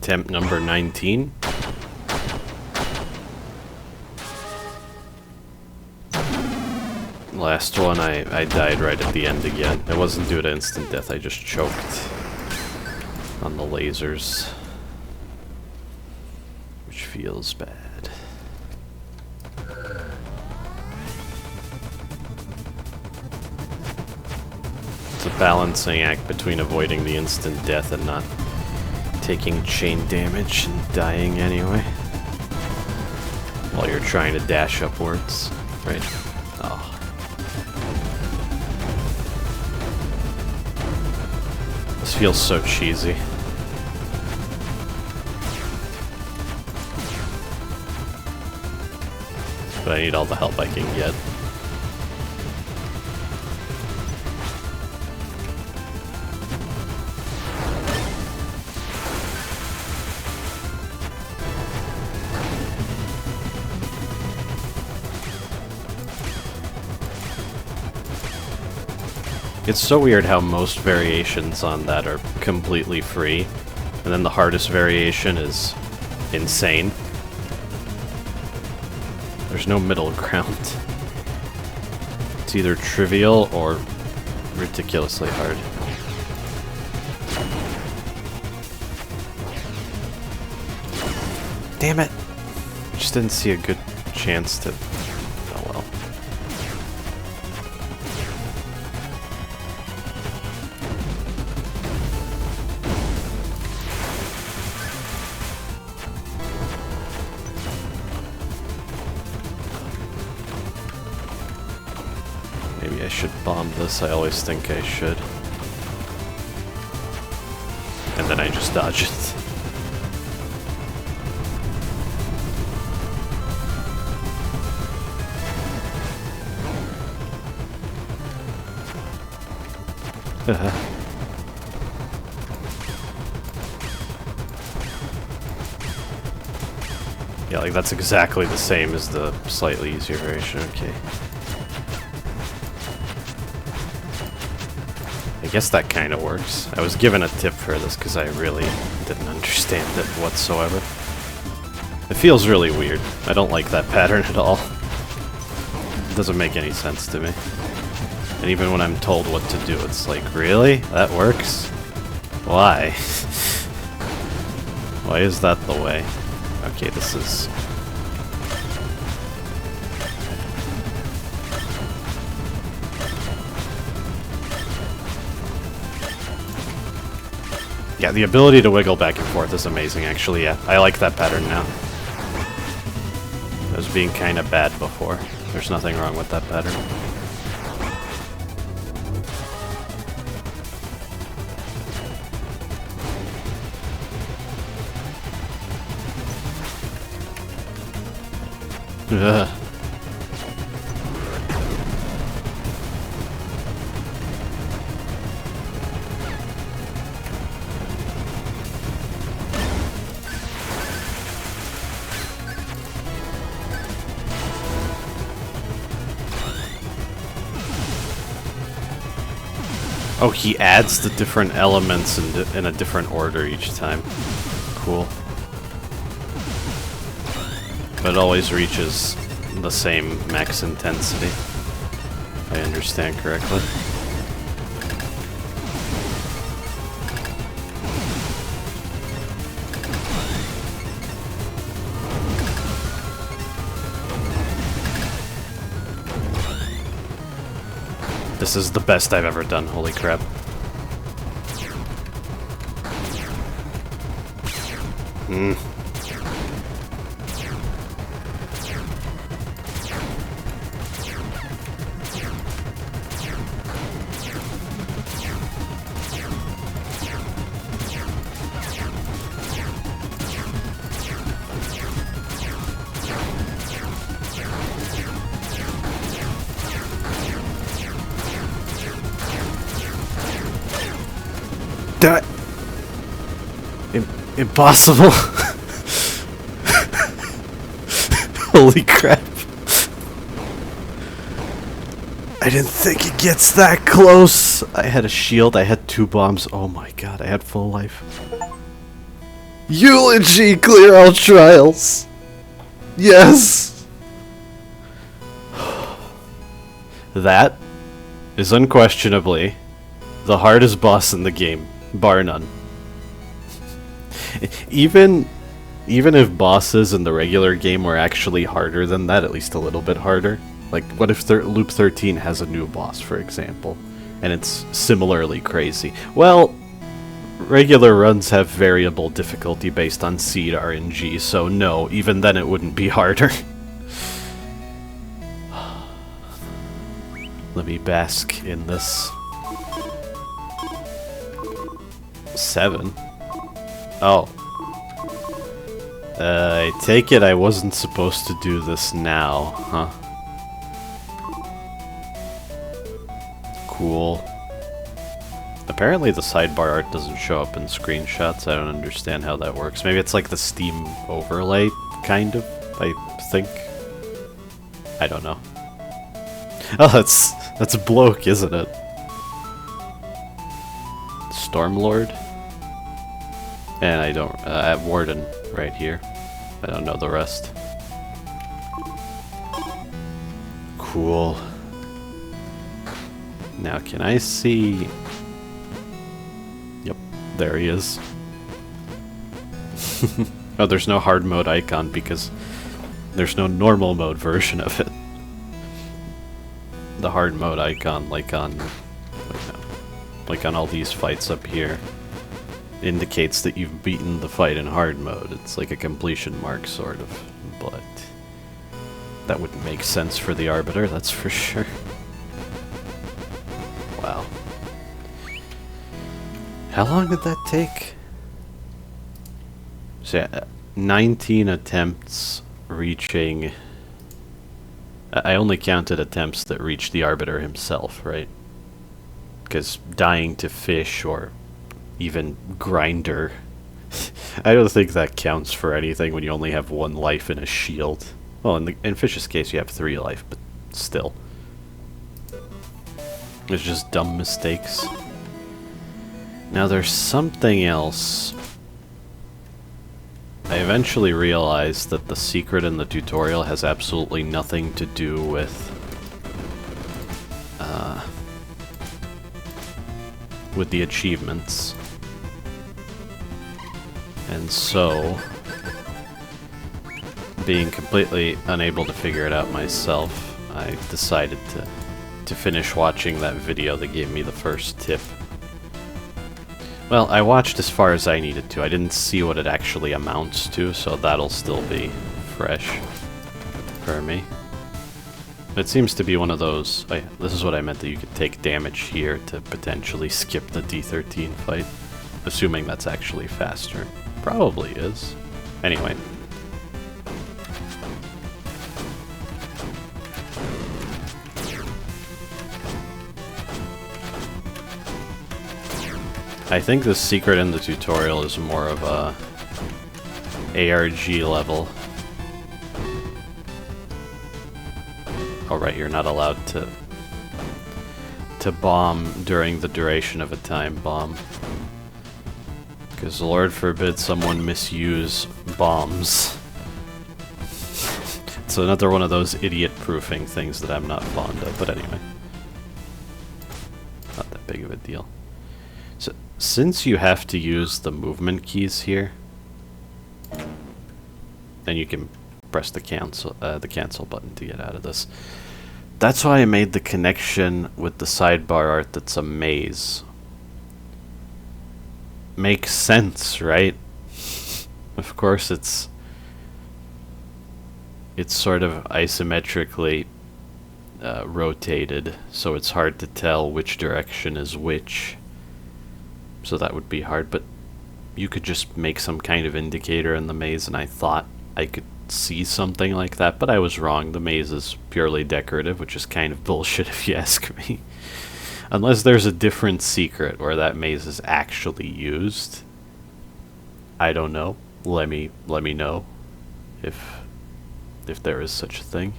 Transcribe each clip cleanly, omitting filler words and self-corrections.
attempt number 19. Last one, I died right at the end again. It wasn't due to instant death, I just choked on the lasers. Which feels bad. It's a balancing act between avoiding the instant death and not taking chain damage and dying anyway. While you're trying to dash upwards, right? Oh. This feels so cheesy. But I need all the help I can get. It's so weird how most variations on that are completely free, and then the hardest variation is insane. There's no middle ground. It's either trivial or ridiculously hard. Damn it! I just didn't see a good chance to... Oh well. Maybe I should bomb this, I always think I should. And then I just dodge it. Yeah, like that's exactly the same as the slightly easier variation, okay. I guess that kind of works. I was given a tip for this because I really didn't understand it whatsoever. It feels really weird. I don't like that pattern at all. It doesn't make any sense to me. And even when I'm told what to do, it's like, really? That works? Why? Why is that the way? Okay, this is... Yeah, the ability to wiggle back and forth is amazing, actually, yeah. I like that pattern now. It was being kind of bad before. There's nothing wrong with that pattern. Ugh. Oh, he adds the different elements in a different order each time. Cool. But it always reaches the same max intensity, if I understand correctly. This is the best I've ever done, holy crap. That... Impossible. Holy crap. I didn't think it gets that close. I had a shield, I had 2 bombs. Oh my god, I had full life. Eulogy, clear all trials. Yes. That is unquestionably the hardest boss in the game, bar none. Even if bosses in the regular game were actually harder than that, at least a little bit harder. Like, what if Loop 13 has a new boss, for example, and it's similarly crazy? Well, regular runs have variable difficulty based on seed RNG, so no, even then it wouldn't be harder. Let me bask in this. 7? Oh. I take it I wasn't supposed to do this now, huh? Cool. Apparently the sidebar art doesn't show up in screenshots. I don't understand how that works. Maybe it's like the Steam overlay, kind of, I think. I don't know. Oh, that's Bloke, isn't it? Stormlord? And I don't... Warden, right here. I don't know the rest. Cool. Now, can I see... Yep, there he is. Oh, there's no hard mode icon because there's no normal mode version of it. The hard mode icon, like on... like on all these fights up here, indicates that you've beaten the fight in hard mode. It's like a completion mark, sort of, but that wouldn't make sense for the Arbiter, that's for sure. Wow. How long did that take? So yeah, 19 attempts reaching... I only counted attempts that reached the Arbiter himself, right? Because dying to fish or even grinder, I don't think that counts for anything when you only have 1 life in a shield. Well, in Fish's case you have 3 life, but still. It's just dumb mistakes. Now there's something else. I eventually realized that the secret in the tutorial has absolutely nothing to do with the achievements. And so, being completely unable to figure it out myself, I decided to finish watching that video that gave me the first tip. Well, I watched as far as I needed to. I didn't see what it actually amounts to, so that'll still be fresh for me. It seems to be one of those... this is what I meant, that you could take damage here to potentially skip the D13 fight. Assuming that's actually faster. Probably is. Anyway. I think the secret in the tutorial is more of a ARG level. Oh right, you're not allowed to bomb during the duration of a time bomb. Because Lord forbid someone misuse bombs. It's another one of those idiot-proofing things that I'm not fond of, but anyway. Not that big of a deal. So, since you have to use the movement keys here, then you can press the cancel button to get out of this. That's why I made the connection with the sidebar art that's a maze. Makes sense, right? Of course it's sort of isometrically rotated, so it's hard to tell which direction is which. So that would be hard, but you could just make some kind of indicator in the maze, and I thought I could see something like that, but I was wrong. The maze is purely decorative, which is kind of bullshit if you ask me. Unless there's a different secret where that maze is actually used. I don't know. Let me know if there is such a thing.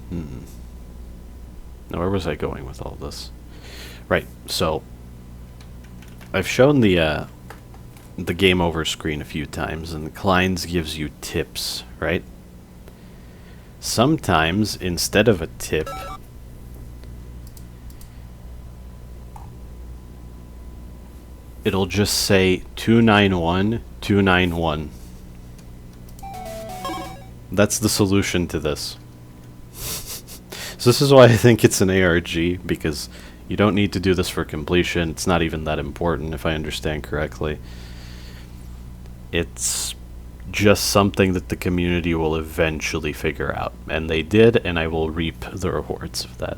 Now where was I going with all this? Right, so I've shown the game over screen a few times, and Klein's gives you tips, right? Sometimes, instead of a tip, it'll just say 291, 291. That's the solution to this. So this is why I think it's an ARG, because you don't need to do this for completion. It's not even that important, if I understand correctly. It's just something that the community will eventually figure out. And they did, and I will reap the rewards of that.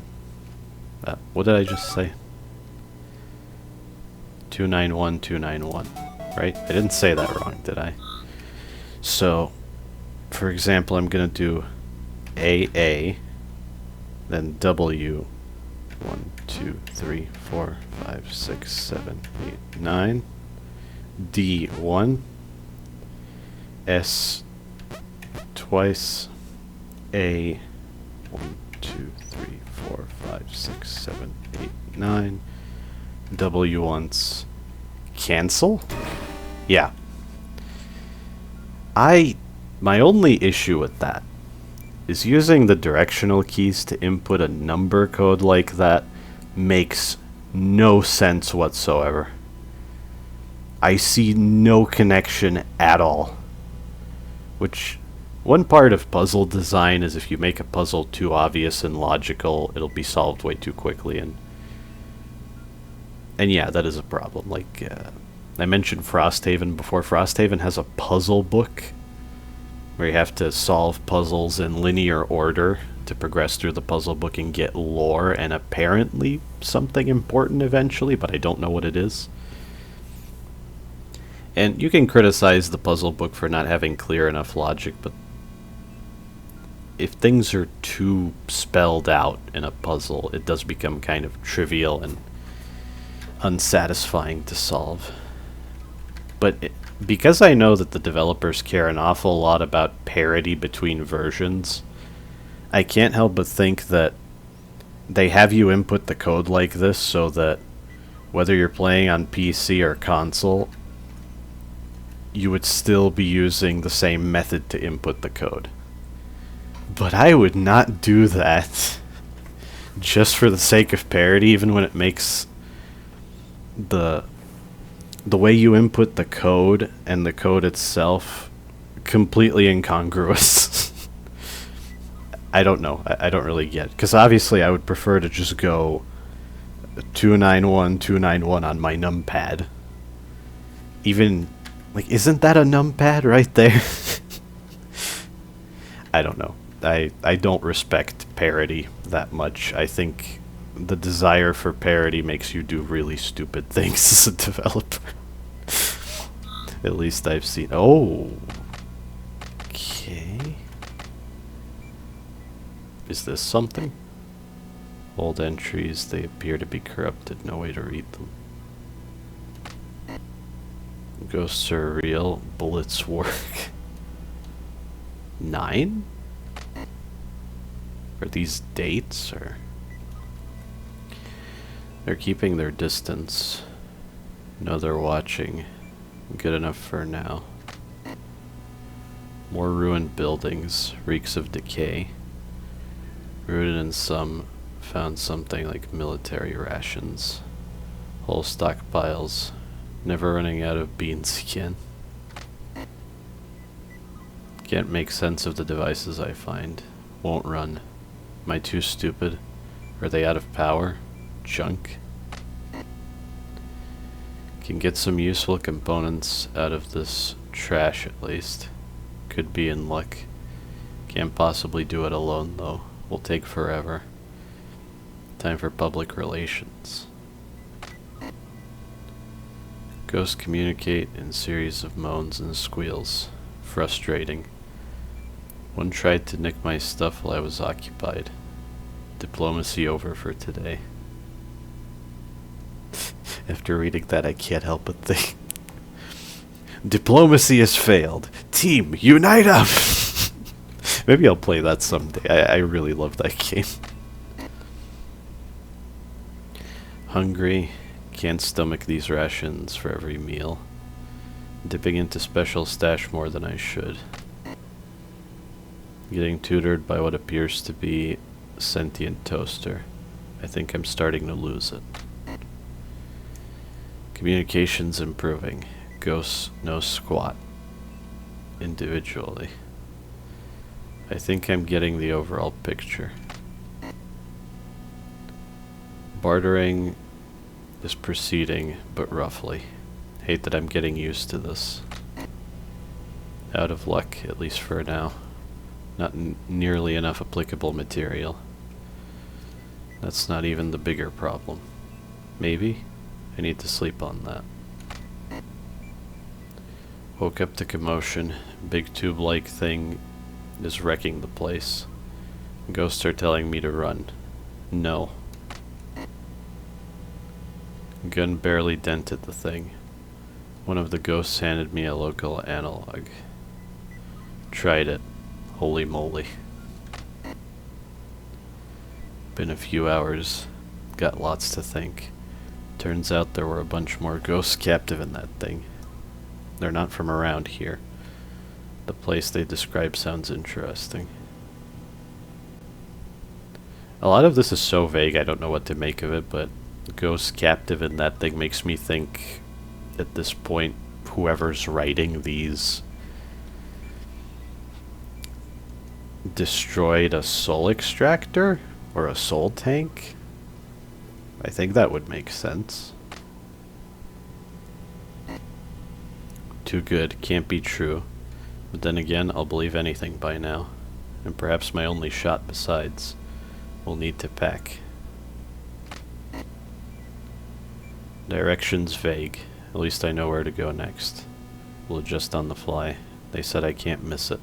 What did I just say? 291, 291, right? I didn't say that wrong, did I? So, for example, I'm going to do AA, then W, 1, 2, 3, 4, 5, 6, 7, 8, 9, D1, S twice, A, 1, 2, 3, 4, 5, 6, 7, 8, 9, W once, cancel? Yeah. My only issue with that is using the directional keys to input a number code like that makes no sense whatsoever. I see no connection at all. Which, one part of puzzle design is if you make a puzzle too obvious and logical, it'll be solved way too quickly, and yeah, that is a problem. Like, I mentioned Frosthaven before. Frosthaven has a puzzle book where you have to solve puzzles in linear order to progress through the puzzle book and get lore and apparently something important eventually, but I don't know what it is. And you can criticize the puzzle book for not having clear enough logic, but if things are too spelled out in a puzzle, it does become kind of trivial and unsatisfying to solve. But because I know that the developers care an awful lot about parity between versions, I can't help but think that they have you input the code like this so that whether you're playing on PC or console, you would still be using the same method to input the code. But I would not do that just for the sake of parity, even when it makes the way you input the code and the code itself completely incongruous. I don't know. I don't really get it. Because obviously I would prefer to just go 291, 291 on my numpad. Even, like, isn't that a numpad right there? I don't know. I don't respect parity that much. I think the desire for parity makes you do really stupid things as a developer. At least I've seen. Oh. Okay. Is this something? Old entries, they appear to be corrupted. No way to read them. Ghosts are real. Bullets work. 9? Are these dates, or? They're keeping their distance. No, they're watching. Good enough for now. More ruined buildings. Reeks of decay. Rooted in some. Found something like military rations. Whole stockpiles. Never running out of beans again. Can't make sense of the devices I find. Won't run. Am I too stupid? Are they out of power? Junk. Can get some useful components out of this trash at least. Could be in luck. Can't possibly do it alone though. Will take forever. Time for public relations. Ghosts communicate in series of moans and squeals. Frustrating. One tried to nick my stuff while I was occupied. Diplomacy over for today. After reading that, I can't help but think. Diplomacy has failed. Team, unite up! Maybe I'll play that someday. I really love that game. Hungry. Can't stomach these rations for every meal. Dipping into special stash more than I should. Getting tutored by what appears to be a sentient toaster. I think I'm starting to lose it. Communication's improving. Ghosts know squat. Individually. I think I'm getting the overall picture. Bartering is proceeding, but roughly. Hate that I'm getting used to this. Out of luck, at least for now. Not nearly enough applicable material. That's not even the bigger problem. Maybe? I need to sleep on that. Woke up to commotion. Big tube-like thing is wrecking the place. Ghosts are telling me to run. No. Gun barely dented the thing. One of the ghosts handed me a local analog. Tried it. Holy moly. Been a few hours. Got lots to think. Turns out there were a bunch more ghosts captive in that thing. They're not from around here. The place they describe sounds interesting. A lot of this is so vague I don't know what to make of it, but ghosts captive in that thing makes me think at this point whoever's writing these destroyed a soul extractor or a soul tank. I think that would make sense. Too good, can't be true. But then again, I'll believe anything by now. And perhaps my only shot besides. We'll need to pack. Direction's vague. At least I know where to go next. We'll adjust on the fly. They said I can't miss it.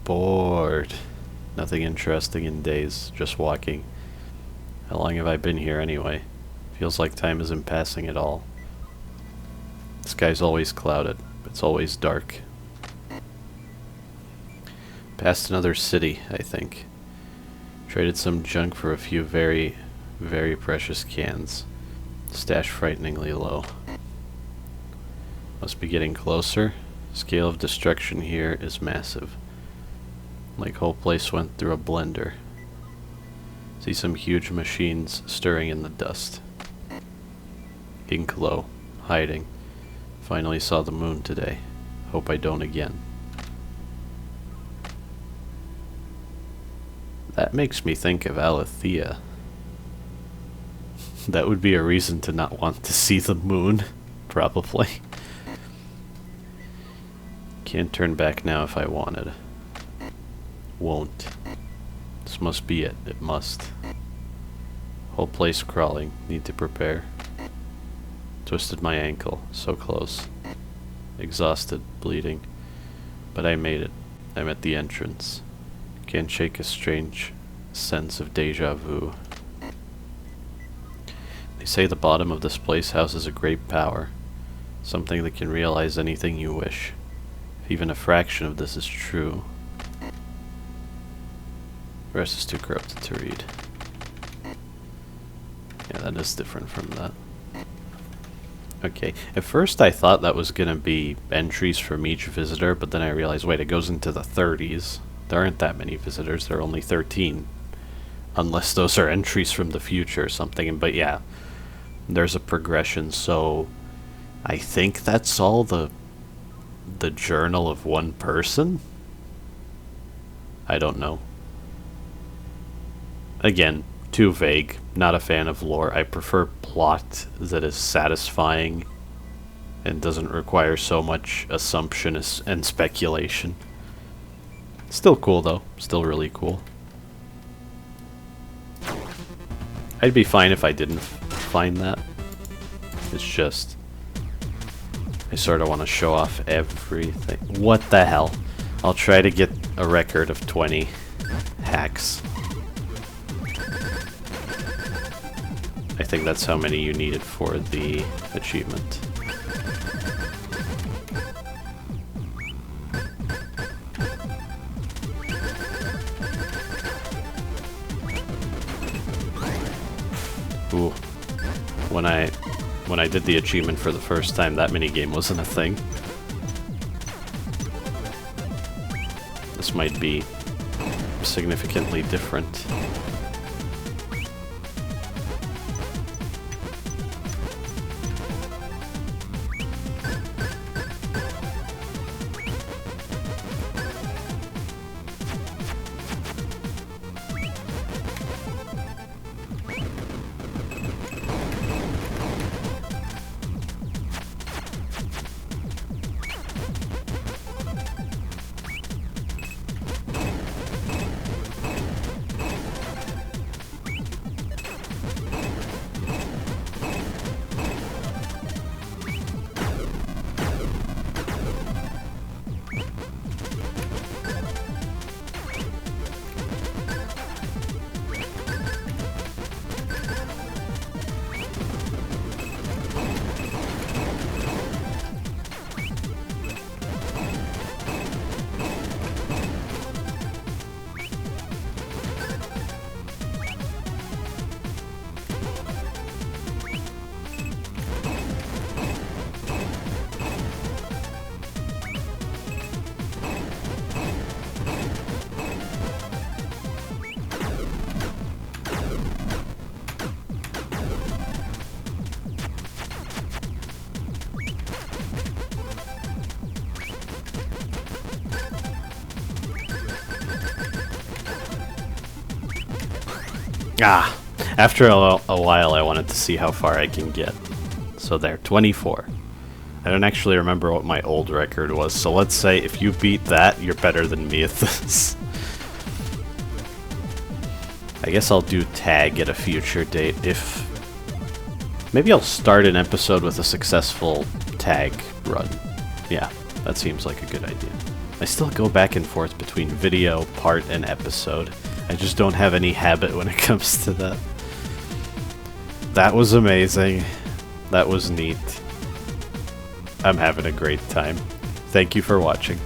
Bored. Nothing interesting in days. Just walking. How long have I been here anyway? Feels like time isn't passing at all. The sky's always clouded. It's always dark. Past another city, I think. Traded some junk for a few very, very precious cans. Stash frighteningly low. Must be getting closer. Scale of destruction here is massive. Like whole place went through a blender. See some huge machines stirring in the dust. Ink low. Hiding. Finally saw the moon today. Hope I don't again. That makes me think of Alethea. That would be a reason to not want to see the moon, probably. Can't turn back now if I wanted. Won't. This must be it. It must. Whole place crawling. Need to prepare. Twisted my ankle. So close. Exhausted. Bleeding. But I made it. I'm at the entrance. Can't shake a strange sense of deja vu. They say the bottom of this place houses a great power. Something that can realize anything you wish. If even a fraction of this is true. The rest is too corrupted to read. Yeah, that is different from that. Okay, at first I thought that was gonna be entries from each visitor, but then I realized, wait, it goes into the 30s. There aren't that many visitors, there are only 13. Unless those are entries from the future or something, but yeah. There's a progression, so I think that's all the journal of one person? I don't know. Again, too vague. Not a fan of lore. I prefer plot that is satisfying and doesn't require so much assumption and speculation. Still cool though. Still really cool. I'd be fine if I didn't find that. It's just I sort of want to show off everything. What the hell? I'll try to get a record of 20 hacks. I think that's how many you needed for the achievement. Ooh. When I did the achievement for the first time, that minigame wasn't a thing. This might be significantly different. Ah, after a while I wanted to see how far I can get. So there, 24. I don't actually remember what my old record was, so let's say if you beat that, you're better than me at this. I guess I'll do tag at a future date if... Maybe I'll start an episode with a successful tag run. Yeah, that seems like a good idea. I still go back and forth between video, part, and episode. I just don't have any habit when it comes to that. That was amazing. That was neat. I'm having a great time. Thank you for watching.